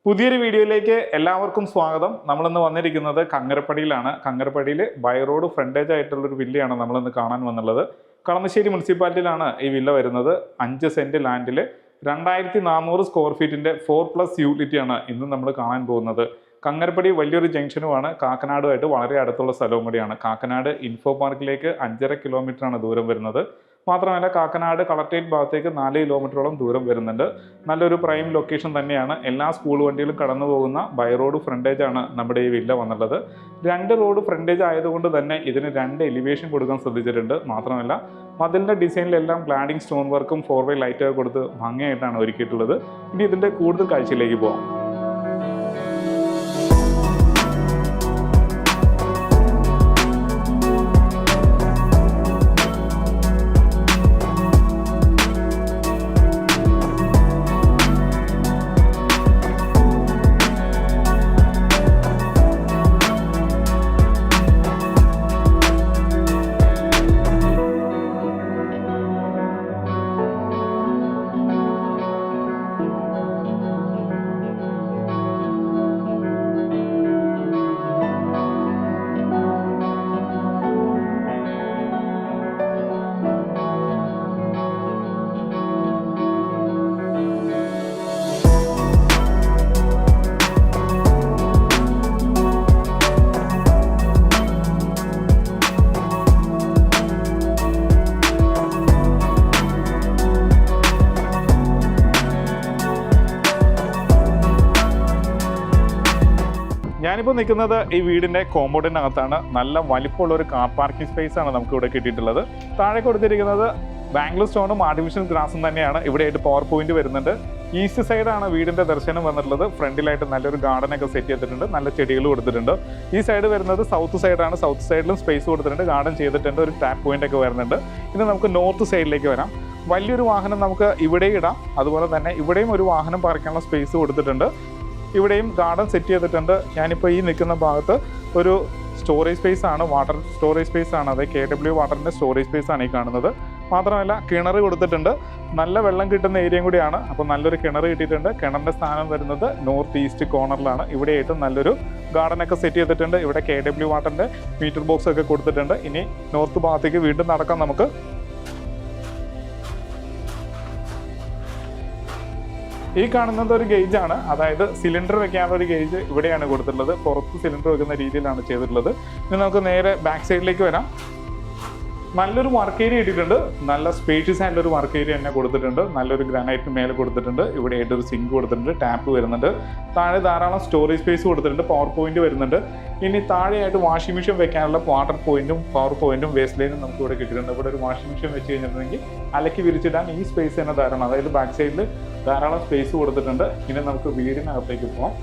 പുതിയൊരു വീഡിയോയിലേക്ക് എല്ലാവർക്കും സ്വാഗതം. നമ്മളിന്ന് വന്നിരിക്കുന്നത് കങ്ങരപ്പടിയിലാണ്. കങ്ങരപ്പടിയിൽ ബൈ റോഡ് ഫ്രണ്ടേജ് ആയിട്ടുള്ളൊരു വില്ലയാണ് നമ്മളിന്ന് കാണാൻ വന്നുള്ളത്. കളമശ്ശേരി മുനിസിപ്പാലിറ്റിയിലാണ് ഈ വില്ല വരുന്നത്. 5 സെന്റ് ലാൻഡിൽ 2400 സ്ക്വയർ ഫീറ്റിൻ്റെ 4+ യൂണിറ്റാണ് ഇന്ന് നമ്മൾ കാണാൻ പോകുന്നത്. കങ്ങരപ്പടി വലിയൊരു ജംഗ്ഷനുമാണ്. കാക്കനാടുമായിട്ട് വളരെ അടുത്തുള്ള സ്ഥലവും കൂടിയാണ്. കാക്കനാട് ഇൻഫോ പാർക്കിലേക്ക് 5.5 കിലോമീറ്ററാണ് ദൂരം വരുന്നത്. മാത്രമല്ല കാക്കനാട് കളക്ട്രേറ്റ് ഭാഗത്തേക്ക് 4 കിലോമീറ്ററോളം ദൂരം വരുന്നുണ്ട്. നല്ലൊരു പ്രൈം ലൊക്കേഷൻ തന്നെയാണ്. എല്ലാ സ്കൂൾ വണ്ടികളും കടന്നു പോകുന്ന ബൈ റോഡ് ഫ്രണ്ടേജ് ആണ് നമ്മുടെ ഈ വില്ല വന്നുള്ളത്. 2 റോഡ് ഫ്രണ്ടേജ് ആയതുകൊണ്ട് തന്നെ ഇതിന് 2 എലിവേഷൻ കൊടുക്കാൻ ശ്രദ്ധിച്ചിട്ടുണ്ട്. മാത്രമല്ല മതിലിൻ്റെ ഡിസൈനിലെല്ലാം ക്ലാഡിംഗ് സ്റ്റോൺ വർക്കും 4-way ലൈറ്റൊക്കെ കൊടുത്ത് ഭംഗിയായിട്ടാണ് ഒരുക്കിയിട്ടുള്ളത്. ഇനി ഇതിൻ്റെ കൂടുതൽ കാഴ്ചയിലേക്ക് പോകാം. ഞാനിപ്പോൾ നിൽക്കുന്നത് ഈ വീടിൻ്റെ കോമ്പൗണ്ടിനകത്താണ്. നല്ല വലിപ്പമുള്ള ഒരു കാർ പാർക്കിംഗ് സ്പേസ് ആണ് നമുക്ക് ഇവിടെ കിട്ടിയിട്ടുള്ളത്. താഴെ കൊടുത്തിരിക്കുന്നത് ബാംഗ്ലൂർ സ്റ്റോണും ആർട്ടിഫിഷ്യൽ ഗ്രാസും തന്നെയാണ്. ഇവിടെയായിട്ട് പവർ പോയിന്റ് വരുന്നുണ്ട്. ഈസ്റ്റ് സൈഡാണ് വീടിൻ്റെ ദർശനം വന്നിട്ടുള്ളത്. ഫ്രണ്ടിലായിട്ട് നല്ലൊരു ഗാർഡനൊക്കെ സെറ്റ് ചെയ്തിട്ടുണ്ട്. നല്ല ചെടികൾ കൊടുത്തിട്ടുണ്ട്. ഈ സൈഡ് വരുന്നത് സൗത്ത് സൈഡാണ്. സൗത്ത് സൈഡിലും സ്പേസ് കൊടുത്തിട്ടുണ്ട്. ഗാർഡൻ ചെയ്തിട്ടുണ്ട്. ഒരു ടാപ്പ് പോയിന്റ് ഒക്കെ വരുന്നുണ്ട്. ഇനി നമുക്ക് നോർത്ത് സൈഡിലേക്ക് വരാം. വലിയൊരു വാഹനം നമുക്ക് ഇവിടെ ഇടാം. അതുപോലെ തന്നെ ഇവിടെയും ഒരു വാഹനം പാർക്കാനുള്ള സ്പേസ് കൊടുത്തിട്ടുണ്ട്. ഇവിടെയും ഗാർഡൻ സെറ്റ് ചെയ്തിട്ടുണ്ട്. ഞാനിപ്പോൾ ഈ നിൽക്കുന്ന ഭാഗത്ത് ഒരു സ്റ്റോറേജ് സ്പേസ് ആണ്, വാട്ടർ സ്റ്റോറേജ് സ്പേസ് ആണ്. അത് KW വാട്ടറിൻ്റെ സ്റ്റോറേജ് സ്പേസ് ആണ് ഈ കാണുന്നത്. മാത്രമല്ല കിണർ കൊടുത്തിട്ടുണ്ട്. നല്ല വെള്ളം കിട്ടുന്ന ഏരിയയും കൂടിയാണ്. അപ്പോൾ നല്ലൊരു കിണർ കിട്ടിയിട്ടുണ്ട്. കിണറിൻ്റെ സ്ഥാനം വരുന്നത് നോർത്ത് ഈസ്റ്റ് കോർണറിലാണ്. ഇവിടെയായിട്ട് നല്ലൊരു ഗാർഡനൊക്കെ സെറ്റ് ചെയ്തിട്ടുണ്ട്. ഇവിടെ KW വാട്ടറിൻ്റെ മീറ്റർ ബോക്സ് ഒക്കെ കൊടുത്തിട്ടുണ്ട്. ഇനി നോർത്ത് ഭാഗത്തേക്ക് വീണ്ടും നടക്കാം നമുക്ക്. ഈ കാണുന്നത് ഒരു ഗേജാണ്. അതായത് സിലിണ്ടർ വെക്കാനുള്ള ഒരു ഗേജ് ഇവിടെയാണ് കൊടുത്തിട്ടുള്ളത്. പുറത്ത് സിലിണ്ടർ വെക്കുന്ന രീതിയിലാണ് ചെയ്തിട്ടുള്ളത്. ഇനി നമുക്ക് നേരെ ബാക്ക് സൈഡിലേക്ക് വരാം. നല്ലൊരു വർക്ക് ഏരിയ ഇട്ടിട്ടുണ്ട്. നല്ല സ്പേഷ്യസ് ആയിട്ടുള്ളൊരു വർക്ക് ഏരിയ തന്നെ കൊടുത്തിട്ടുണ്ട്. നല്ലൊരു ഗ്രാനൈറ്റ് മേലെ കൊടുത്തിട്ടുണ്ട്. ഇവിടെ ആയിട്ടൊരു സിങ്ക് കൊടുത്തിട്ടുണ്ട്. ടാപ്പ് വരുന്നുണ്ട്. താഴെ ധാരാളം സ്റ്റോറേജ് സ്പേസ് കൊടുത്തിട്ടുണ്ട്. പവർ പോയിന്റ് വരുന്നുണ്ട്. ഇനി താഴെയായിട്ട് വാഷിംഗ് മെഷീൻ വെക്കാനുള്ള വാട്ടർ പോയിന്റും പവർ പോയിന്റും വേസ്റ്റ് ലൈനും നമുക്ക് ഇവിടെ കിട്ടിയിട്ടുണ്ട്. ഇവിടെ ഒരു വാഷിംഗ് മെഷീൻ വെച്ച് കഴിഞ്ഞിട്ടുണ്ടെങ്കിൽ അലക്കി വിരിച്ചിടാൻ ഈ സ്പേസ് തന്നെ ധാരാളം. അതായത് ബാക്ക് സൈഡിൽ ധാരാളം സ്പേസ് കൊടുത്തിട്ടുണ്ട്. ഇനി നമുക്ക് വീടിനകത്തേക്ക് പോകാം.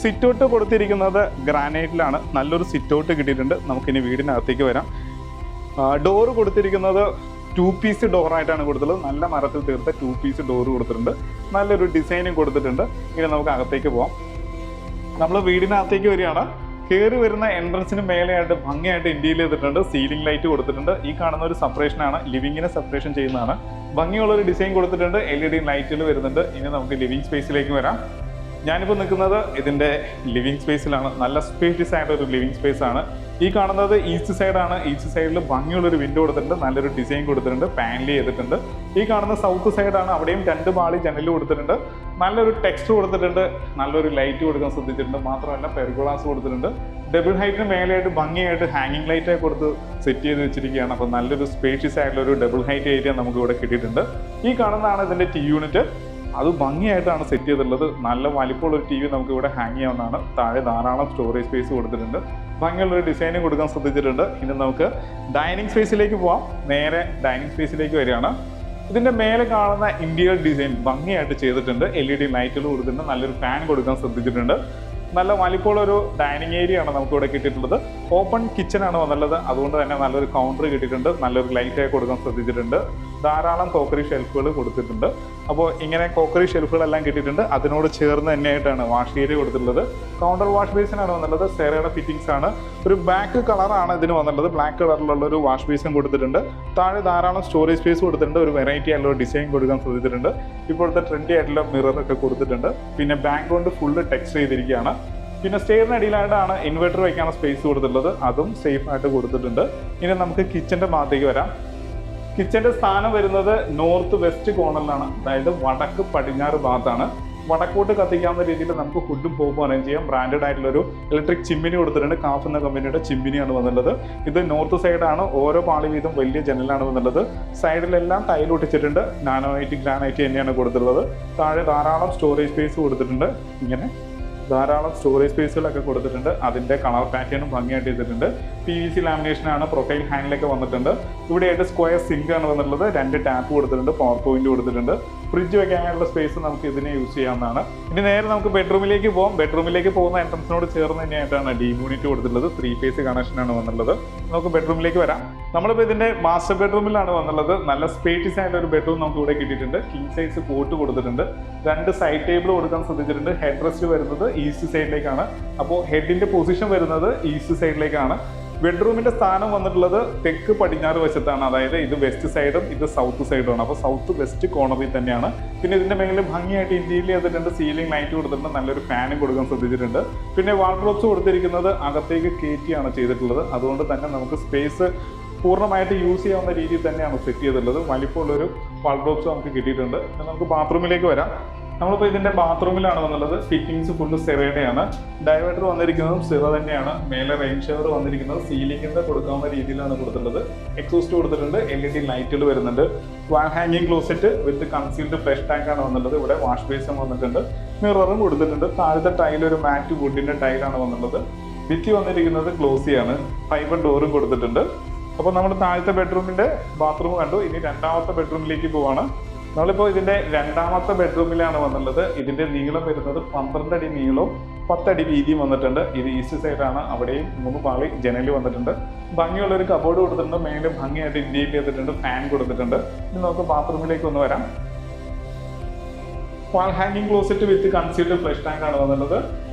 സിറ്റൗട്ട് കൊടുത്തിരിക്കുന്നത് ഗ്രാനൈറ്റിലാണ്. നല്ലൊരു സിറ്റൗട്ട് കിട്ടിയിട്ടുണ്ട്. നമുക്കിനി വീടിനകത്തേക്ക് വരാം. ഡോറ് കൊടുത്തിരിക്കുന്നത് 2 പീസ് ഡോറായിട്ടാണ് കൊടുത്തിട്ടുള്ളത്. നല്ല മരത്തിൽ തീർത്ത 2 പീസ് ഡോറ് കൊടുത്തിട്ടുണ്ട്. നല്ലൊരു ഡിസൈനും കൊടുത്തിട്ടുണ്ട്. ഇനി നമുക്ക് അകത്തേക്ക് പോകാം. നമ്മൾ വീടിനകത്തേക്ക് വരികയാണ്. കയറി വരുന്ന എൻട്രൻസിന് മേലെയായിട്ട് ഭംഗിയായിട്ട് ഇന്റീരിയർ ചെയ്തിട്ടുണ്ട്. സീലിംഗ് ലൈറ്റ് കൊടുത്തിട്ടുണ്ട്. ഈ കാണുന്ന ഒരു സെപ്പറേഷനാണ്, ലിവിങ്ങിനെ സെപ്പറേഷൻ ചെയ്യുന്നതാണ്. ഭംഗിയുള്ളൊരു ഡിസൈൻ കൊടുത്തിട്ടുണ്ട്. LED ലൈറ്റുകൾ വരുന്നുണ്ട്. ഇനി നമുക്ക് ലിവിങ് സ്പേസിലേക്ക് വരാം. ഞാനിപ്പോൾ നിൽക്കുന്നത് ഇതിൻ്റെ ലിവിങ് സ്പേസിലാണ്. നല്ല സ്പേഷ്യസ് ആയിട്ടൊരു ലിവിങ് സ്പേസ് ആണ്. ഈ കാണുന്നത് ഈസ്റ്റ് സൈഡാണ്. ഈസ്റ്റ് സൈഡിൽ ഭംഗിയുള്ളൊരു വിൻഡോ കൊടുത്തിട്ടുണ്ട്. നല്ലൊരു ഡിസൈൻ കൊടുത്തിട്ടുണ്ട്. പാനൽ ചെയ്തിട്ടുണ്ട്. ഈ കാണുന്ന സൗത്ത് സൈഡാണ്. അവിടെയും 2 പാളി ജനൽ കൊടുത്തിട്ടുണ്ട്. നല്ലൊരു ടെക്സ്റ്റ് കൊടുത്തിട്ടുണ്ട്. നല്ലൊരു ലൈറ്റ് കൊടുക്കാൻ ശ്രദ്ധിച്ചിട്ടുണ്ട്. മാത്രമല്ല പെർഗോളാസ് കൊടുത്തിട്ടുണ്ട്. ഡബിൾ ഹൈറ്റിന് മേലെയായിട്ട് ഭംഗിയായിട്ട് ഹാങ്ങിങ് ലൈറ്റൊക്കെ കൊടുത്ത് സെറ്റ് ചെയ്ത് വെച്ചിരിക്കുകയാണ്. അപ്പോൾ നല്ലൊരു സ്പേഷ്യസ് ആയിട്ടുള്ളൊരു ഡബിൾ ഹൈറ്റ് ഏരിയ നമുക്ക് ഇവിടെ കിട്ടിയിട്ടുണ്ട്. ഈ കാണുന്നതാണ് ഇതിൻ്റെ ടി യൂണിറ്റ്. അത് ഭംഗിയായിട്ടാണ് സെറ്റ് ചെയ്തിട്ടുള്ളത്. നല്ല വലിപ്പമുള്ളൊരു TV നമുക്ക് ഇവിടെ ഹാങ് ചെയ്യാവുന്നതാണ്. താഴെ ധാരാളം സ്റ്റോറേജ് സ്പേസ് കൊടുത്തിട്ടുണ്ട്. ഭംഗിയുള്ളൊരു ഡിസൈനും കൊടുക്കാൻ ശ്രദ്ധിച്ചിട്ടുണ്ട്. ഇനി നമുക്ക് ഡൈനിങ് സ്പേസിലേക്ക് പോവാം. നേരെ ഡൈനിങ് സ്പേസിലേക്ക് വരികയാണ്. ഇതിൻ്റെ മേലെ കാണുന്ന ഇന്റീരിയർ ഡിസൈൻ ഭംഗിയായിട്ട് ചെയ്തിട്ടുണ്ട്. LED ലൈറ്റുകൾ കൊടുത്തിട്ടുണ്ട്. നല്ലൊരു ഫാൻ കൊടുക്കാൻ ശ്രദ്ധിച്ചിട്ടുണ്ട്. നല്ല വലിപ്പമുള്ളൊരു ഡൈനിങ് ഏരിയ ആണ് നമുക്ക് ഇവിടെ കിട്ടിയിട്ടുള്ളത്. ഓപ്പൺ കിച്ചൺ ആണ് വന്നുള്ളത്. അതുകൊണ്ട് തന്നെ നല്ലൊരു കൗണ്ടർ കിട്ടിയിട്ടുണ്ട്. നല്ലൊരു ലൈറ്റൊക്കെ കൊടുക്കാൻ ശ്രദ്ധിച്ചിട്ടുണ്ട്. ധാരാളം കോക്കറി ഷെൽഫുകൾ കൊടുത്തിട്ടുണ്ട്. അപ്പോൾ ഇങ്ങനെ കോക്കറി ഷെൽഫുകളെല്ലാം കിട്ടിയിട്ടുണ്ട്. അതിനോട് ചേർന്ന് തന്നെയായിട്ടാണ് വാഷ് ഏരിയ കൊടുത്തിട്ടുള്ളത്. കൗണ്ടർ വാഷ് ബേസിനാണ് വന്നുള്ളത്. സെറയുടെ ഫിറ്റിംഗ്സ് ആണ്. ഒരു ബ്ലാക്ക് കളറാണ് ഇതിന് വന്നുള്ളത്. ബ്ലാക്ക് കളറിലുള്ള ഒരു വാഷ് ബേസും കൊടുത്തിട്ടുണ്ട്. താഴെ ധാരാളം സ്റ്റോറേജ് സ്പേസ് കൊടുത്തിട്ടുണ്ട്. ഒരു വെറൈറ്റി ആയിട്ടുള്ള ഡിസൈൻ കൊടുക്കാൻ ശ്രദ്ധിച്ചിട്ടുണ്ട്. ഇപ്പോഴത്തെ ട്രെൻഡി ആയിട്ടുള്ള മിററൊക്കെ കൊടുത്തിട്ടുണ്ട്. പിന്നെ ബാക്ക്ഗ്രൗണ്ട് ഫുള്ള് ടെക്സ്റ്റ് ചെയ്തിരിക്കുകയാണ്. പിന്നെ സ്റ്റെയറിന് അടിയിലായിട്ടാണ് ഇൻവെർട്ടർ വയ്ക്കാനുള്ള സ്പേസ് കൊടുത്തിട്ടുള്ളത്. അതും സേഫ് ആയിട്ട് കൊടുത്തിട്ടുണ്ട്. ഇനി നമുക്ക് കിച്ചൻ്റെ ഭാഗത്തേക്ക് വരാം. കിച്ചൻ്റെ സ്ഥാനം വരുന്നത് നോർത്ത് വെസ്റ്റ് കോർണറിലാണ്, അതായത് വടക്ക് പടിഞ്ഞാറ് ഭാഗത്താണ്. വടക്കോട്ട് കത്തിക്കാവുന്ന രീതിയിൽ നമുക്ക് ഫുഡും പോപ്പും അറേഞ്ച് ചെയ്യാം. ബ്രാൻഡഡ് ആയിട്ടുള്ള ഒരു ഇലക്ട്രിക് ചിമ്മിനി കൊടുത്തിട്ടുണ്ട്. കാഫ് എന്ന കമ്പനിയുടെ ചിമ്മിനിയാണ് വന്നുള്ളത്. ഇത് നോർത്ത് സൈഡാണ്. ഓരോ പാളി വീതം വലിയ ജനലാണ് വന്നുള്ളത്. സൈഡിലെല്ലാം ടൈൽ ഒട്ടിച്ചിട്ടുണ്ട്. നാനോനൈറ്റ് ഗ്രാനൈറ്റ് തന്നെയാണ് കൊടുത്തിട്ടുള്ളത്. താഴെ ധാരാളം സ്റ്റോറേജ് സ്പേസ് കൊടുത്തിട്ടുണ്ട്. ഇങ്ങനെ ധാരാളം സ്റ്റോറേജ് സ്പേസുകളൊക്കെ കൊടുത്തിട്ടുണ്ട്. അതിൻ്റെ കളർ പാറ്റേണും ഭംഗിയായിട്ട് ചെയ്തിട്ടുണ്ട്. PVC ലാമിനേഷനാണ്. പ്രൊഫൈൽ ഹാൻഡിലൊക്കെ വന്നിട്ടുണ്ട്. ഇവിടെയായിട്ട് സ്ക്വയർ സിങ്ക് ആണ് വന്നിട്ടുള്ളത്. 2 ടാപ്പ് കൊടുത്തിട്ടുണ്ട്. പവർ പോയിന്റ് കൊടുത്തിട്ടുണ്ട്. ഫ്രിഡ്ജ് വെക്കാനുള്ള സ്പേസ് നമുക്ക് ഇതിനെ യൂസ് ചെയ്യാവുന്നതാണ്. ഇനി നേരെ നമുക്ക് ബെഡ്റൂമിലേക്ക് പോകാം. ബെഡ്റൂമിലേക്ക് പോകുന്ന എൻട്രൻസിനോട് ചേർന്ന് തന്നെയായിട്ടാണ് ഡി യൂണിറ്റ് കൊടുത്തിട്ടുള്ളത്. 3 ഫേസ് കണക്ഷനാണ് വന്നുള്ളത്. നമുക്ക് ബെഡ്റൂമിലേക്ക് വരാം. നമ്മളിപ്പോൾ ഇതിൻ്റെ മാസ്റ്റർ ബെഡ്റൂമിലാണ് വന്നുള്ളത്. നല്ല സ്പേഷ്യസ് ആയിട്ട് ഒരു ബെഡ്റൂം നമുക്ക് ഇവിടെ കിട്ടിയിട്ടുണ്ട്. കിങ് സൈസ് കോട്ട് കൊടുത്തിട്ടുണ്ട്. 2 സൈഡ് ടേബിൾ കൊടുക്കാൻ ശ്രദ്ധിച്ചിട്ടുണ്ട്. ഹെഡ് റെസ്റ്റ് വരുന്നത് ഈസ്റ്റ് സൈഡിലേക്കാണ്. അപ്പോൾ ഹെഡിന്റെ പൊസിഷൻ വരുന്നത് ഈസ്റ്റ് സൈഡിലേക്കാണ്. ബെഡ്റൂമിന്റെ സ്ഥാനം വന്നിട്ടുള്ളത് തെക്ക് പടിഞ്ഞാറ് വശത്താണ്. അതായത് ഇത് വെസ്റ്റ് സൈഡും ഇത് സൗത്ത് സൈഡുമാണ്. അപ്പോൾ സൗത്ത് വെസ്റ്റ് കോർണറിൽ തന്നെയാണ്. പിന്നെ ഇതിന്റെ മേളിൽ ഭംഗിയായിട്ട് ഇന്റീരിയർ ചെയ്തിട്ടുണ്ട്. സീലിംഗ് ലൈറ്റ് കൊടുത്തിട്ടുണ്ട്. നല്ലൊരു ഫാനും കൊടുക്കാൻ ശ്രദ്ധിച്ചിട്ടുണ്ട്. പിന്നെ വാർഡ്രോബ്സ് കൊടുത്തിരിക്കുന്നത് അകത്തേക്ക് കയറ്റിയാണ് ചെയ്തിട്ടുള്ളത്. അതുകൊണ്ട് തന്നെ നമുക്ക് സ്പേസ് പൂർണ്ണമായിട്ട് യൂസ് ചെയ്യാവുന്ന രീതിയിൽ തന്നെയാണ് സെറ്റ് ചെയ്തിട്ടുള്ളത്. വലിപ്പമുള്ളൊരു വാർഡ്രോബ്സ് നമുക്ക് കിട്ടിയിട്ടുണ്ട്. നമുക്ക് ബാത്റൂമിലേക്ക് വരാം. നമ്മളിപ്പോൾ ഇതിൻ്റെ ബാത്റൂമിലാണ് വന്നുള്ളത്. ഫിറ്റിംഗ്സ് ഫുള്ള് സെറയുടെയാണ്. ഡൈവേർട്ടർ വന്നിരിക്കുന്നതും സെറ തന്നെയാണ്. മേലെ റെയിൻ ഷവർ വന്നിരിക്കുന്നത് സീലിംഗിൻ്റെ കൊടുക്കാവുന്ന രീതിയിലാണ് കൊടുത്തിട്ടുള്ളത്. എക്സോസ്റ്റ് കൊടുത്തിട്ടുണ്ട്. LED ലൈറ്റുകൾ വരുന്നുണ്ട്. വാൾ ഹാങ്ങിങ് ക്ലോസറ്റ് വിത്ത് കൺസീൽഡ് ഫ്ലഷ് ടാങ്കാണ് വന്നിട്ടുള്ളത്. ഇവിടെ വാഷ് ബേസും വന്നിട്ടുണ്ട്. മിററും കൊടുത്തിട്ടുണ്ട്. താഴത്തെ ടൈൽ ഒരു മാറ്റ് വുഡിൻ്റെ ടൈലാണ് വന്നുള്ളത്. ഭിത്തി വന്നിരിക്കുന്നത് ഗ്ലോസിയാണ്. ഫൈബർ ഡോറും കൊടുത്തിട്ടുണ്ട്. അപ്പോൾ നമ്മൾ താഴത്തെ ബെഡ്റൂമിൻ്റെ ബാത്റൂം കണ്ടു. ഇനി രണ്ടാമത്തെ ബെഡ്റൂമിലേക്ക് പോവാണ്. നമ്മളിപ്പോൾ ഇതിൻ്റെ രണ്ടാമത്തെ ബെഡ്റൂമിലാണ് വന്നുള്ളത്. ഇതിൻ്റെ നീളം വരുന്നത് 12 അടി നീളവും 10 അടി വീതിയും വന്നിട്ടുണ്ട്. ഇത് ഈസ്റ്റ് സൈഡാണ്. അവിടെയും 3 പാളി ജനൽ വന്നിട്ടുണ്ട്. ഭംഗിയുള്ളൊരു കബോർഡ് കൊടുത്തിട്ടുണ്ട്. മേലെ ഭംഗിയായിട്ട് ഇന്റീരിയർ ചെയ്തിട്ടുണ്ട്. ഫാൻ കൊടുത്തിട്ടുണ്ട്. ഇനി നമുക്ക് ബാത്റൂമിലേക്ക് ഒന്ന് വരാം. വാൾ ഹാങ്ങിങ് ക്ലോസറ്റ് വിത്ത് കൺസീൽഡ് ഫ്ലഷ് ടാങ്ക് ആണ് വന്നുള്ളത്.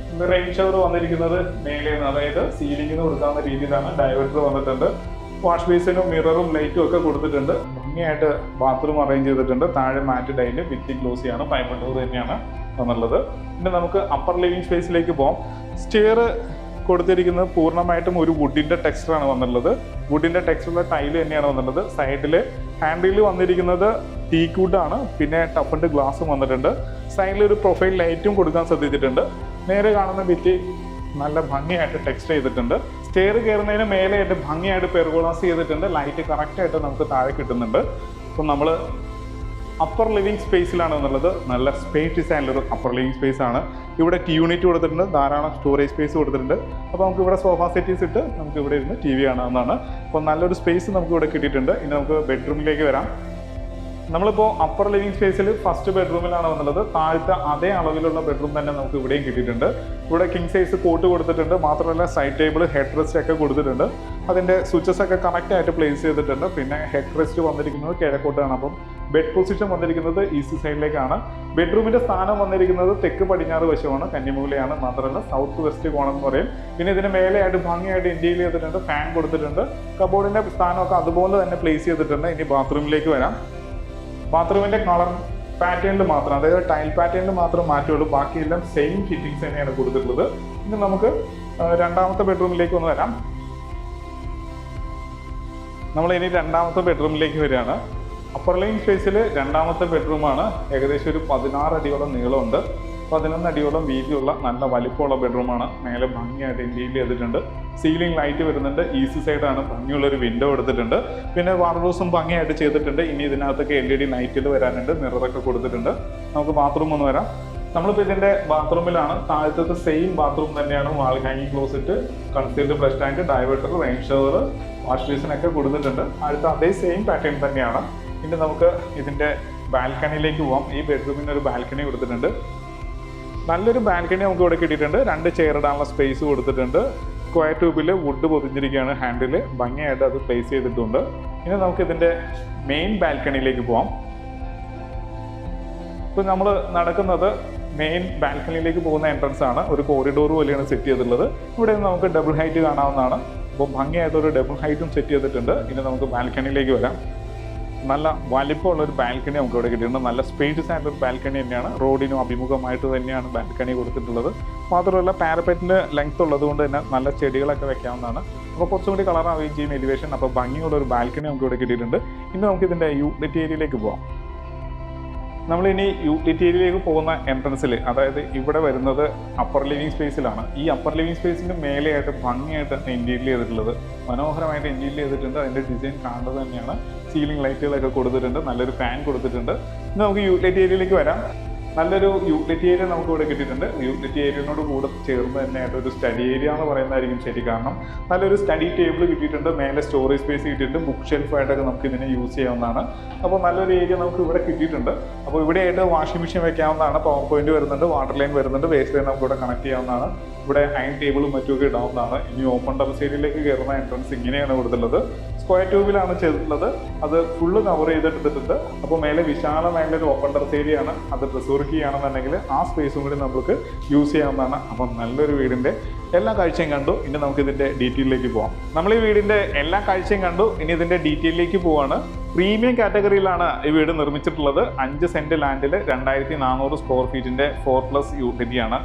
റെയിൻ ഷവർ വന്നിരിക്കുന്നത് മേലെ, അതായത് സീലിംഗിന് കൊടുക്കാവുന്ന രീതിയിലാണ്. ഡൈവേർട്ടർ വന്നിട്ടുണ്ട്. വാഷ് ബേസിനും മിററും ലൈറ്റും ഒക്കെ കൊടുത്തിട്ടുണ്ട്. ഭംഗിയായിട്ട് ബാത്റൂം അറേഞ്ച് ചെയ്തിട്ടുണ്ട്. താഴെ മാറ്റ് ടൈല് ഭിത്തി ഗ്ലോസിയാണ്. ഫൈബർ ഡോർ തന്നെയാണ് വന്നുള്ളത്. പിന്നെ നമുക്ക് അപ്പർ ലിവിംഗ് സ്പേസിലേക്ക് പോകാം. സ്റ്റെയർ കൊടുത്തിരിക്കുന്നത് പൂർണ്ണമായിട്ടും ഒരു വുഡിൻ്റെ ടെക്സ്ചറാണ് വന്നിട്ടുള്ളത്. വുഡിൻ്റെ ടെക്സ്ചറുള്ള ടൈല് തന്നെയാണ് വന്നിട്ടുള്ളത്. സൈഡിൽ ഹാൻഡിൽ വന്നിരിക്കുന്നത് ടീക്ക് വുഡാണ്. പിന്നെ ടഫൻഡ് ഗ്ലാസും വന്നിട്ടുണ്ട്. സൈഡിൽ ഒരു പ്രൊഫൈൽ ലൈറ്റും കൊടുക്കാൻ ശ്രദ്ധിച്ചിട്ടുണ്ട്. നേരെ കാണുന്ന ഭിത്തി നല്ല ഭംഗിയായിട്ട് ടെക്സ്റ്റ് ചെയ്തിട്ടുണ്ട്. സ്റ്റെയർ കയറുന്നതിന് മേലെയായിട്ട് ഭംഗിയായിട്ട് പെർഗോളാസ് ചെയ്തിട്ടുണ്ട്. ലൈറ്റ് കറക്റ്റായിട്ട് നമുക്ക് താഴെ കിട്ടുന്നുണ്ട്. അപ്പം നമ്മൾ അപ്പർ ലിവിംഗ് സ്പേസിലാണ് എന്നുള്ളത്. നല്ല സ്പേഷ്യസ് ആയിട്ടുള്ളൊരു അപ്പർ ലിവിംഗ് സ്പേസ് ആണ്. ഇവിടെ യൂണിറ്റ് കൊടുത്തിട്ടുണ്ട്. ധാരാളം സ്റ്റോറേജ് സ്പേസ് കൊടുത്തിട്ടുണ്ട്. അപ്പോൾ നമുക്ക് ഇവിടെ സോഫ സെറ്റീസ് ഇട്ട് നമുക്ക് ഇവിടെ ഇരുന്ന് TV കാണാവുന്നതാണ്. അപ്പോൾ നല്ലൊരു സ്പേസ് നമുക്ക് ഇവിടെ കിട്ടിയിട്ടുണ്ട്. ഇനി നമുക്ക് ബെഡ്റൂമിലേക്ക് വരാം. നമ്മളിപ്പോൾ അപ്പർ ലിവിംഗ് സ്പേസിൽ ഫസ്റ്റ് ബെഡ്റൂമിലാണ് വന്നുള്ളത്. താഴത്തെ അതേ അളവിലുള്ള ബെഡ്റൂം തന്നെ നമുക്ക് ഇവിടെയും കിട്ടിയിട്ടുണ്ട്. ഇവിടെ കിങ് സൈസ് കോട്ട് കൊടുത്തിട്ടുണ്ട്. മാത്രമല്ല സൈഡ് ടേബിൾ, ഹെഡ് റെസ്റ്റ് ഒക്കെ കൊടുത്തിട്ടുണ്ട്. അതിൻ്റെ സ്വിച്ചസ് ഒക്കെ കറക്റ്റായിട്ട് പ്ലേസ് ചെയ്തിട്ടുണ്ട്. പിന്നെ ഹെഡ് റെസ്റ്റ് വന്നിരിക്കുന്നത് കിഴക്കോട്ടാണ്. അപ്പം ബെഡ് പൊസിഷൻ വന്നിരിക്കുന്നത് ഈസ്റ്റ് സൈഡിലേക്കാണ്. ബെഡ്റൂമിൻ്റെ സ്ഥാനം വന്നിരിക്കുന്നത് തെക്ക് പടിഞ്ഞാറ് വശമാണ്. കന്നിമൂലയാണ്. മാത്രമല്ല സൗത്ത് വെസ്റ്റ് കോണം എന്ന് പറയും. പിന്നെ ഇതിന് മേലെയായിട്ട് ഭംഗിയായിട്ട് ഇന്റീരിയർ ചെയ്തിട്ടുണ്ട്. ഫാൻ കൊടുത്തിട്ടുണ്ട്. കബോർഡിൻ്റെ സ്ഥാനമൊക്കെ അതുപോലെ തന്നെ പ്ലേസ് ചെയ്തിട്ടുണ്ട്. ഇനി ബാത്റൂമിലേക്ക് വരാം. ബാത്റൂമിൻ്റെ കളർ പാറ്റേണിൽ മാത്രം, അതായത് ടൈൽ പാറ്റേണിൽ മാത്രം മാറ്റുള്ളൂ. ബാക്കിയെല്ലാം സെയിം ഫിറ്റിംഗ്സ് തന്നെയാണ് കൊടുത്തിട്ടുള്ളത്. ഇനി നമുക്ക് രണ്ടാമത്തെ ബെഡ്റൂമിലേക്ക് ഒന്ന് വരാം. നമ്മൾ ഇനി രണ്ടാമത്തെ ബെഡ്റൂമിലേക്ക് വരികയാണ്. അപ്പർ ലിവിംഗ് സ്പേസിൽ രണ്ടാമത്തെ ബെഡ്റൂമാണ്. ഏകദേശം ഒരു 16 അടിയോളം നീളമുണ്ട്. 11 അടിയോളം വീതിയുള്ള നല്ല വലിപ്പമുള്ള ബെഡ്റൂമാണ്. മേലെ ഭംഗിയായിട്ട് ഇന്റീരിയർ ചെയ്തിട്ടുണ്ട്. സീലിംഗ് ലൈറ്റ് വരുന്നുണ്ട്. ഈസ്റ്റ് സൈഡാണ്. ഭംഗിയുള്ളൊരു വിൻഡോ എടുത്തിട്ടുണ്ട്. പിന്നെ വാർഡ്രോബ്സും ഭംഗിയായിട്ട് ചെയ്തിട്ടുണ്ട്. ഇനി ഇതിനകത്തൊക്കെ LED ലൈറ്റുകൾ വരാനുണ്ട്. മിററൊക്കെ കൊടുത്തിട്ടുണ്ട്. നമുക്ക് ബാത്റൂം ഒന്ന് വരാം. നമ്മളിപ്പോൾ ഇതിൻ്റെ ബാത്റൂമിലാണ്. താഴത്തെ സെയിം ബാത്റൂം തന്നെയാണ്. വാൾ ഹാങ്ങിങ് closet, concealed flush tank, diverter, rain shower, wash ബേസിനൊക്കെ കൊടുത്തിട്ടുണ്ട്. അടുത്ത അതേ സെയിം പാറ്റേൺ തന്നെയാണ്. ഇനി നമുക്ക് ഇതിൻ്റെ ബാൽക്കണിയിലേക്ക് പോകാം. ഈ ബെഡ്റൂമിന് ഒരു ബാൽക്കണി കൊടുത്തിട്ടുണ്ട്. നല്ലൊരു ബാൽക്കണി നമുക്ക് ഇവിടെ കിട്ടിയിട്ടുണ്ട്. 2 ചെയർ ഇടാനുള്ള സ്പേസ് കൊടുത്തിട്ടുണ്ട്. സ്ക്വയർ ട്യൂബിൽ വുഡ് പൊതിഞ്ഞിരിക്കുകയാണ് ഹാൻഡിൽ, ഭംഗിയായിട്ട് അത് പ്ലേസ് ചെയ്തിട്ടുണ്ട്. ഇനി നമുക്ക് ഇതിൻ്റെ മെയിൻ ബാൽക്കണിയിലേക്ക് പോവാം. ഇപ്പോൾ നമ്മൾ നടക്കുന്നത് മെയിൻ ബാൽക്കണിയിലേക്ക് പോകുന്ന എൻട്രൻസ് ആണ്. ഒരു കോറിഡോർ പോലെയാണ് സെറ്റ് ചെയ്തിട്ടുള്ളത്. ഇവിടെ നമുക്ക് ഡബിൾ ഹൈറ്റ് കാണാവുന്നതാണ്. അപ്പോൾ ഭംഗിയായിട്ടൊരു ഡബിൾ ഹൈറ്റും സെറ്റ് ചെയ്തിട്ടുണ്ട്. ഇനി നമുക്ക് ബാൽക്കണിയിലേക്ക് വരാം. നല്ല വലിപ്പമുള്ള ഒരു ബാൽക്കണി നമുക്ക് ഇവിടെ കിട്ടിയിട്ടുണ്ട്. നല്ല സ്പേഷ്യസ് ആയിട്ടൊരു ബാൽക്കണി തന്നെയാണ്. റോഡിനും അഭിമുഖമായിട്ട് തന്നെയാണ് ബാൽക്കണി കൊടുത്തിട്ടുള്ളത്. മാത്രമല്ല പാരപ്പറ്റിന് ലെങ്ത് ഉള്ളത് കൊണ്ട് തന്നെ നല്ല ചെടികളൊക്കെ വെക്കാവുന്നതാണ്. അപ്പോൾ കുറച്ചും കൂടി കളറാവുകയും ചെയ്യും എലിവേഷൻ. അപ്പോൾ ഭംഗിയുള്ള ഒരു ബാൽക്കണി നമുക്ക് ഇവിടെ കിട്ടിയിട്ടുണ്ട്. ഇനി നമുക്ക് ഇതിൻ്റെ യൂട്ടിലിറ്റി ഏരിയയിലേക്ക് പോകാം. നമ്മളിനി യൂട്ടിലിറ്റി ഏരിയയിലേക്ക് പോകുന്ന എൻട്രൻസിൽ, അതായത് ഇവിടെ വരുന്നത് അപ്പർ ലിവിങ് സ്പേസിലാണ്. ഈ അപ്പർ ലിവിങ് സ്പേസിന് മേലെയായിട്ട് ഭംഗിയായിട്ടാണ് ഇൻറ്റീരിയർ ചെയ്തിട്ടുള്ളത്. മനോഹരമായിട്ട് ഇൻറ്റീരിയർ ചെയ്തിട്ടുണ്ട്. അതിൻ്റെ ഡിസൈൻ കാണുന്നത് തന്നെയാണ്. സീലിംഗ് ലൈറ്റുകളൊക്കെ കൊടുത്തിട്ടുണ്ട്. നല്ലൊരു ഫാൻ കൊടുത്തിട്ടുണ്ട്. ഇനി നമുക്ക് യൂട്ടിലിറ്റി ഏരിയയിലേക്ക് വരാം. നല്ലൊരു യൂട്ടിലിറ്റി ഏരിയ നമുക്ക് ഇവിടെ കിട്ടിയിട്ടുണ്ട്. യൂട്ടിലിറ്റി ഏരിയനോട് കൂടെ ചേർന്ന് തന്നെയായിട്ട് ഒരു സ്റ്റഡി ഏരിയ എന്ന് പറയുന്നതായിരിക്കും ശരി. കാരണം നല്ലൊരു സ്റ്റഡി ടേബിൾ കിട്ടിയിട്ടുണ്ട്. മേലെ സ്റ്റോറേജ് സ്പേസ് കിട്ടിയിട്ടുണ്ട്. ബുക്ക് ഷെൽഫായിട്ടൊക്കെ നമുക്ക് ഇതിനെ യൂസ് ചെയ്യാവുന്നതാണ്. അപ്പോൾ നല്ലൊരു ഏരിയ നമുക്ക് ഇവിടെ കിട്ടിയിട്ടുണ്ട്. അപ്പോൾ ഇവിടെയായിട്ട് വാഷിംഗ് മെഷീൻ വെക്കാവുന്നതാണ്. പവർ പോയിന്റ് വരുന്നുണ്ട്, വാട്ടർ ലൈൻ വരുന്നുണ്ട്, വേസ്റ്റ് ലൈൻ നമുക്ക് ഇവിടെ കണക്ട് ചെയ്യാവുന്നതാണ്. ഇവിടെ അയൺ ടേബിളും മറ്റുമൊക്കെ ഇടാവുന്നതാണ്. ഇനി ഓപ്പൺ ടെറസ് ഏരിയയിലേക്ക് കയറുന്ന എൻട്രൻസ് ഇങ്ങനെയാണ് കൊടുത്തിട്ടുള്ളത്. സ്ക്വയർ ട്യൂബിലാണ് ചെയ്തിട്ടുള്ളത്. അത് ഫുള്ള് കവർ ചെയ്തിട്ടുണ്ട്. അപ്പോൾ മേലെ വിശാലമായിട്ടുള്ള ഒരു ഓപ്പൺ ടെറസ് ഏരിയ ആണ്. അത് ചെയ്യുകയാണെന്നുണ്ടെങ്കിൽ ആ സ്പേസും കൂടി നമുക്ക് യൂസ് ചെയ്യാവുന്നതാണ്. അപ്പം നല്ലൊരു വീടിൻ്റെ എല്ലാ കാഴ്ചയും കണ്ടു. ഇനി നമുക്ക് ഇതിൻ്റെ ഡീറ്റെയിലേക്ക് പോകാം. നമ്മൾ ഈ വീടിൻ്റെ എല്ലാ കാഴ്ചയും കണ്ടു. ഇനി ഇതിൻ്റെ ഡീറ്റെയിലേക്ക് പോവാണ്. പ്രീമിയം കാറ്റഗറിയിലാണ് ഈ വീട് നിർമ്മിച്ചിട്ടുള്ളത്. 5 സെന്റ് ലാൻഡിൽ 2400 സ്ക്വയർ ഫീറ്റിൻ്റെ 4+ യൂട്ടിലിറ്റിയാണ്.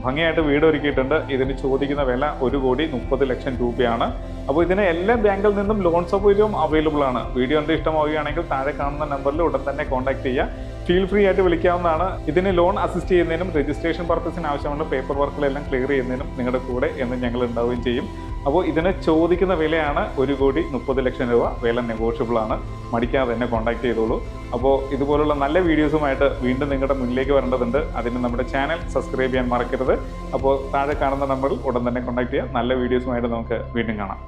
ഭംഗിയായിട്ട് വീട് ഒരുക്കിയിട്ടുണ്ട്. ഇതിന് ചോദിക്കുന്ന വില 1,30 ലക്ഷം രൂപയാണ്. അപ്പോൾ ഇതിന് എല്ലാ ബാങ്കിൽ നിന്നും ലോൺ സൗകര്യവും അവൈലബിൾ ആണ്. വീഡിയോ കണ്ട് ഇഷ്ടമാവുകയാണെങ്കിൽ താഴെ കാണുന്ന നമ്പറിൽ ഉടൻ തന്നെ കോൺടാക്ട് ചെയ്യുക. ഫീൽ ഫ്രീ ആയിട്ട് വിളിക്കാവുന്നതാണ്. ഇതിന് ലോൺ അസിസ്റ്റ് ചെയ്യുന്നതിനും രജിസ്ട്രേഷൻ പർപ്പസിന് ആവശ്യമുള്ള പേപ്പർ വർക്കുകളെല്ലാം ക്ലിയർ ചെയ്യുന്നതിനും നിങ്ങളുടെ കൂടെ എന്ന് ഞങ്ങൾ ഉണ്ടാവുകയും ചെയ്യും. അപ്പോൾ ഇതിന് ചോദിക്കുന്ന വിലയാണ് 1,30 ലക്ഷം രൂപ. വില നെഗോഷ്യബിൾ ആണ്. മടിക്കാതെ തന്നെ കോൺടാക്ട് ചെയ്തോളൂ. അപ്പോൾ ഇതുപോലുള്ള നല്ല വീഡിയോസുമായിട്ട് വീണ്ടും നിങ്ങളുടെ മുന്നിലേക്ക് വരേണ്ടതുണ്ട്. അതിന് നമ്മുടെ ചാനൽ സബ്സ്ക്രൈബ് ചെയ്യാൻ മറക്കരുത്. അപ്പോൾ താഴെ കാണുന്ന നമ്പറിൽ ഉടൻ തന്നെ കോൺടാക്ട് ചെയ്യുക. നല്ല വീഡിയോസുമായിട്ട് നമുക്ക് വീണ്ടും കാണാം.